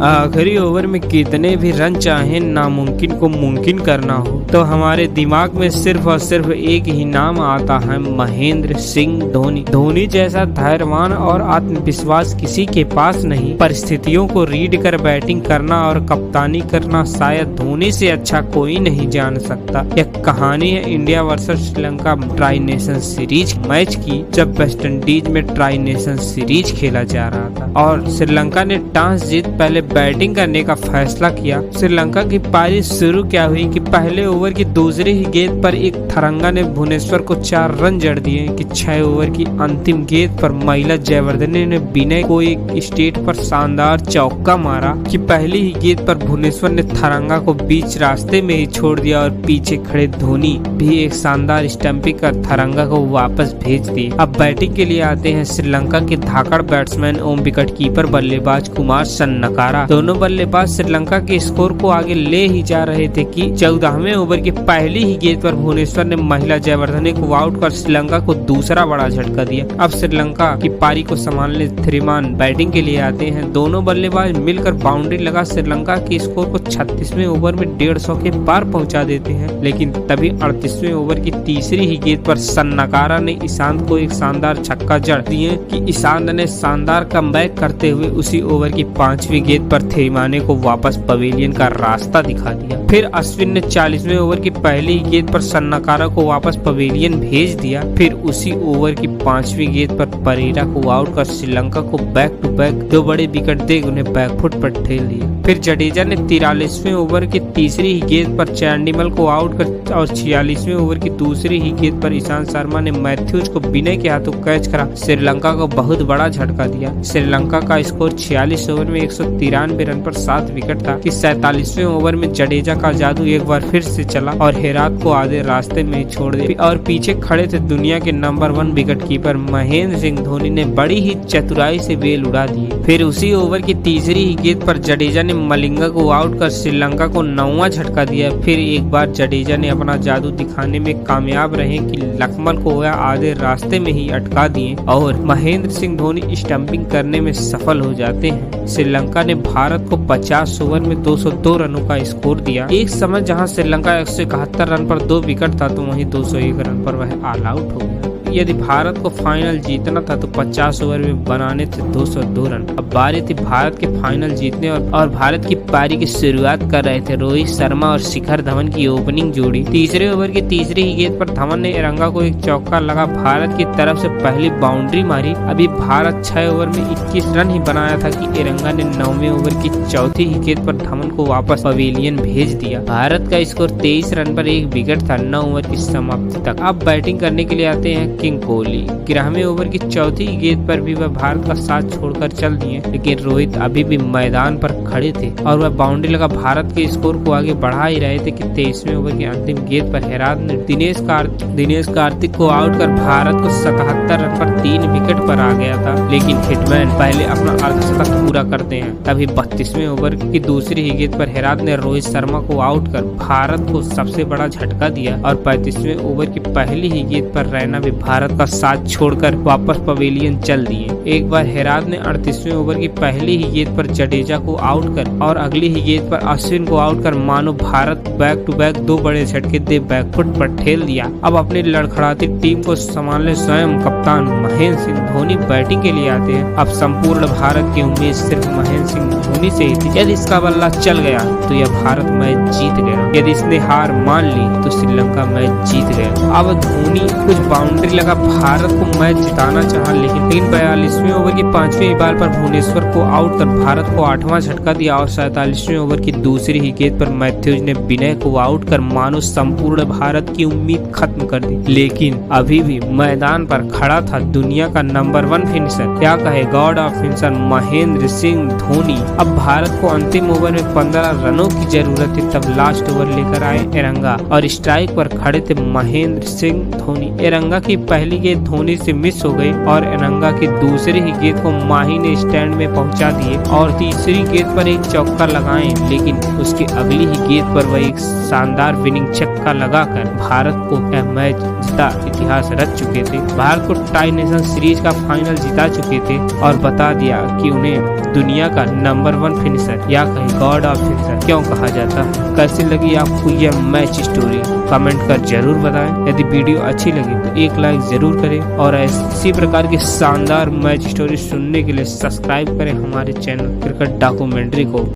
आखिरी ओवर में कितने भी रन चाहे नामुमकिन को मुमकिन करना हो तो हमारे दिमाग में सिर्फ और सिर्फ एक ही नाम आता है, महेंद्र सिंह धोनी। धोनी जैसा धैर्यवान और आत्मविश्वास किसी के पास नहीं। परिस्थितियों को रीड कर बैटिंग करना और कप्तानी करना शायद धोनी से अच्छा कोई नहीं जान सकता। यह कहानी है India versus Sri Lanka tri nation series match की, जब वेस्ट इंडीज में ट्राई नेशन सीरीज खेला जा रहा था और श्रीलंका ने टॉस जीत पहले बैटिंग करने का फैसला किया। श्रीलंका की पारी शुरू क्या हुई कि पहले ओवर की दूसरी ही गेंद पर एक थरंगा ने भुवनेश्वर को 4 रन जड़ दिए कि 6 ओवर की अंतिम गेंद पर महिला जयवर्धने ने विनय को एक स्टेट पर शानदार चौका मारा कि पहली ही गेंद पर भुवनेश्वर ने थरंगा को बीच रास्ते में ही छोड़ दिया और पीछे खड़े धोनी भी एक शानदार स्टंपिंग कर थरंगा को वापस भेज दिए। अब बैटिंग के लिए आते हैं श्रीलंका के धाकड़ बैट्समैन ओम विकेट कीपर बल्लेबाज कुमार सन्नकारा। दोनों बल्लेबाज श्रीलंका के स्कोर को आगे ले ही जा रहे थे कि 14वें ओवर की पहली ही गेंद पर भुवनेश्वर ने महिला जयवर्धने को आउट कर श्रीलंका को दूसरा बड़ा झटका दिया। अब श्रीलंका की पारी को संभालने थ्रीमान बैटिंग के लिए आते हैं। दोनों बल्लेबाज मिलकर बाउंड्री लगा श्रीलंका के स्कोर को 36वें ओवर में 150 के पार पहुंचा देते हैं, लेकिन तभी 38वें ओवर की तीसरी ही गेंद पर सन्नकारा ने ईशांत को एक शानदार छक्का जड़ दिए कि ईशांत ने शानदार कमबैक करते हुए उसी ओवर की 5वीं गेंद पर थेमाने को वापस पवेलियन का रास्ता दिखा दिया। फिर अश्विन ने 40वें ओवर की पहली गेंद पर सन्नकारा को वापस पवेलियन भेज दिया। फिर उसी ओवर की 5वीं गेंद पर परेरा को आउट कर श्रीलंका को बैक टू बैक 2 बड़े विकेट दे उन्हें बैकफुट पर ठेल दिया। फिर जडेजा ने 43वें ओवर की तीसरी ही गेंद पर चैंडीमल को आउट कर और 46वें ओवर की दूसरी ही गेंद पर ईशांत शर्मा ने मैथ्यूज को विनय के हाथों कैच करा श्रीलंका को बहुत बड़ा झटका दिया। श्रीलंका का स्कोर 46 ओवर में 193 रन पर 7 विकेट था कि 47वें ओवर में जडेजा का जादू एक बार फिर से चला और हेरात को आधे रास्ते में छोड़ दिया और पीछे खड़े थे दुनिया के number 1 wicket keeper Mahendra Singh Dhoni ने बड़ी ही चतुराई से बेल उड़ा दिए। फिर उसी ओवर की तीसरी ही गेंद पर जडेजा ने मलिंगा को आउट कर श्रीलंका को 9वां झटका दिया। फिर एक बार जडेजा ने अपना जादू दिखाने में कामयाब रहे कि लक्ष्मण को आधे रास्ते में ही अटका दिए और महेंद्र सिंह धोनी स्टंपिंग करने में सफल हो जाते हैं। श्रीलंका ने भारत को 50 ओवर में 202 रनों का स्कोर दिया। एक समय जहां श्रीलंका 171 रन पर 2 विकेट था तो वहीं 201 रन पर वह ऑल आउट हो गया। यदि भारत को फाइनल जीतना था तो 50 ओवर में बनाने थे 202 रन। अब बारी थी भारत के फाइनल जीतने और भारत की पारी की शुरुआत कर रहे थे रोहित शर्मा और शिखर धवन की ओपनिंग जोड़ी। तीसरे ओवर की तीसरी ही गेंद पर धवन ने इरंगा को एक चौका लगा भारत की तरफ से पहली बाउंड्री मारी। अभी भारत 6 ओवर में 21 रन ही बनाया था कि इरंगा ने 9वें ओवर की चौथी ही गेंद पर धवन को वापस पवेलियन भेज दिया। भारत का स्कोर 23 रन पर 1 विकेट था 9 ओवर की समाप्ति तक। अब बैटिंग करने के लिए आते हैं किंग कोहली। 11वें ओवर की चौथी गेंद पर भी वह भारत का साथ छोड़कर चल दिए, लेकिन रोहित अभी भी मैदान पर खड़े थे और वह बाउंड्री लगा भारत के स्कोर को आगे बढ़ा ही रहे थे कि 23वें ओवर की अंतिम गेंद पर हेरात ने दिनेश कार्तिक को आउट कर भारत को 77 रन पर 3 विकेट पर आ गया था। लेकिन हिटमैन पहले अपना अर्धशतक पूरा करते हैं। तभी 32वें ओवर की दूसरी ही गेंद पर हेरात ने रोहित शर्मा को आउट कर भारत को सबसे बड़ा झटका दिया और 35वें ओवर की पहली ही गेंद पर रैना भी भारत का साथ छोड़कर वापस पवेलियन चल दिए। एक बार हेरात ने 38वें ओवर की पहली ही गेंद पर जडेजा को आउट कर और अगली ही गेंद पर अश्विन को आउट कर मानो भारत बैक टू बैक 2 बड़े झटके दे बैकफुट पर ठेल दिया। अब अपनी लड़खड़ाती टीम को संभालने स्वयं कप्तान महेंद्र सिंह धोनी बैटिंग के लिए आते हैं। अब संपूर्ण भारत की उम्मीद सिर्फ महेंद्र सिंह धोनी से ही थी। यदि इसका बल्ला चल गया तो यह भारत मैच जीत गया, यदि इसने हार मान ली तो श्रीलंका मैच जीत गया। अब धोनी कुछ बाउंड्री लगा भारत को मैच जिताना चाहा, लेकिन 42वें ओवर की 5वीं बार पर भुवनेश्वर को आउट कर भारत को 8वां झटका दिया और 47वें ओवर की दूसरी ही गेंद पर मैथ्यूज ने विनय को आउट कर मानो संपूर्ण भारत की उम्मीद खत्म कर दी। लेकिन अभी भी मैदान पर खड़ा था दुनिया का नंबर 1 फिनिशर, क्या कहे God of finisher Mahendra Singh Dhoni. अब भारत को अंतिम ओवर में 15 रनों की जरूरत थी, तब लास्ट ओवर लेकर आए इरंगा और स्ट्राइक पर खड़े थे महेंद्र सिंह धोनी। इरंगा की पहली गेंद धोनी से मिस हो गई और इरंगा की दूसरी ही गेंद को माही ने स्टैंड में पहुंचा दिए और तीसरी गेंद पर एक चौका लगाए, लेकिन उसकी अगली ही गेंद पर वह एक शानदार विनिंग छक्का लगाकर भारत को यह मैच जीता इतिहास रच चुके थे। भारत को टाई नेशन सीरीज का फाइनल जिता चुके थे और बता दिया कि उन्हें दुनिया का नंबर 1 फिनिशर या कहीं गॉड ऑफ फिनिशर क्यों कहा जाता है। कैसी लगी आपको यह मैच स्टोरी कमेंट कर जरूर बताएं। यदि वीडियो अच्छी लगी तो एक लाइक जरूर करें और इसी प्रकार की शानदार मैच स्टोरी सुनने के लिए सब्सक्राइब करें हमारे चैनल क्रिकेट डॉक्यूमेंट्री को।